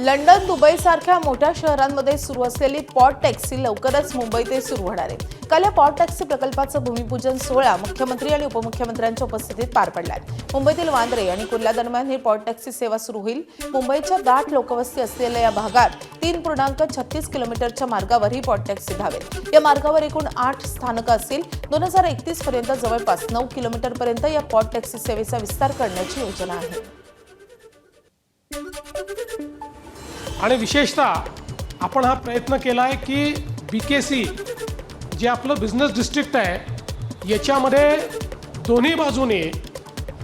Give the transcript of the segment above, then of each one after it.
London, Dubai सारख्या मोठ्या शहरांमध्ये सुरू असलेली पॉड टॅक्सी लवकरच मुंबईतही सुरू होणार आहे। काल या पॉड टॅक्सी प्रकल्पाचं भूमिपूजन सोहळा मुख्यमंत्री आणि उपमुख्यमंत्र्यांच्या उपस्थितीत पार पडलाय। मुंबईतील वांद्रे आणि कुर्ला दरम्यान ही पॉड टॅक्सी सेवा सुरू होईल। मुंबईच्या दाट लोकवस्ती असलेल्या या भागात 3.36 किलोमीटरच्या मार्गावर ही पॉड टॅक्सी धावेल। या मार्गावर एकूण 8 स्थानकं असतील। 2031 पर्यंत जवळपास 9 किलोमीटरपर्यंत या पॉड टॅक्सी सेवेचा विस्तार करण्याची योजना आहे। आणि विशेषतः आपण हा प्रयत्न केला आहे की बीकेसी जे आपलं बिझनेस डिस्ट्रिक्ट आहे याच्यामध्ये दोन्ही बाजूने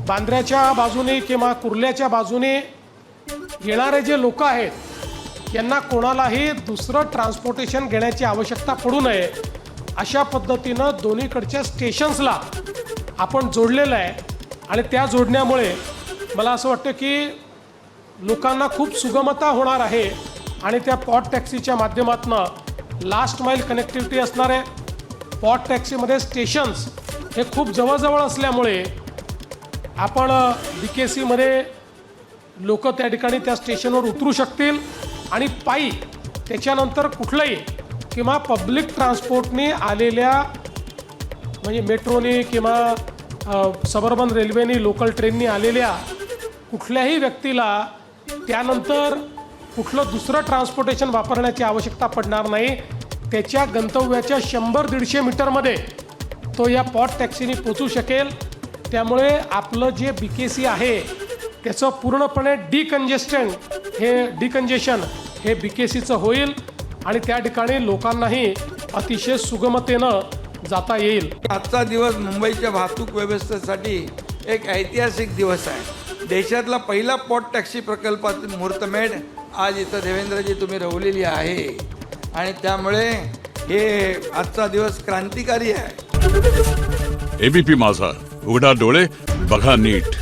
बांद्र्याच्या बाजूने किंवा कुर्ल्याच्या बाजूने येणारे जे लोक आहेत यांना कोणालाही दुसरं ट्रान्सपोर्टेशन घेण्याची आवश्यकता पडू नये अशा पद्धतीनं दोन्हीकडच्या स्टेशन्सला आपण जोडलेलं आहे। आणि त्या जोडण्यामुळे मला असं वाटतं की लोकांना खूप सुगमता होणार आहे आणि त्या पॉड टॅक्सीच्या माध्यमातून लास्ट माईल कनेक्टिव्हिटी असणार आहे। पॉड टॅक्सीमध्ये स्टेशन्स हे खूप जवळजवळ असल्यामुळे आपण बीकेसीमध्ये लोक त्या ठिकाणी त्या स्टेशनवर उतरू शकतील आणि पायी त्याच्यानंतर कुठलंही किंवा पब्लिक ट्रान्सपोर्टने आलेल्या म्हणजे मेट्रोने किंवा सबर्बन रेल्वेने लोकल ट्रेननी आलेल्या कुठल्याही व्यक्तीला त्यानंतर कुठलं दुसरं ट्रान्सपोर्टेशन वापरण्याची आवश्यकता पडणार नाही। त्याच्या गंतव्याच्या 100-150 मीटरमध्ये तो या पॉड टॅक्सीने पोचू शकेल। त्यामुळे आपलं जे बीकेसी आहे त्याचं पूर्णपणे डिकंजेशन हे बीकेसीचं होईल आणि त्या ठिकाणी लोकांनाही अतिशय सुगमतेनं जाता येईल। आजचा दिवस मुंबईच्या वाहतूक व्यवस्थेसाठी एक ऐतिहासिक दिवस आहे। देशातला पहिला पॉड टॅक्सी प्रकल्पातील मुहूर्तमेढ आज इथं देवेंद्रजी तुम्ही रवलेली आहे आणि त्यामुळे हे आजचा दिवस क्रांतिकारी आहे। एबीपी माझा, उघडा डोळे बघा नीट।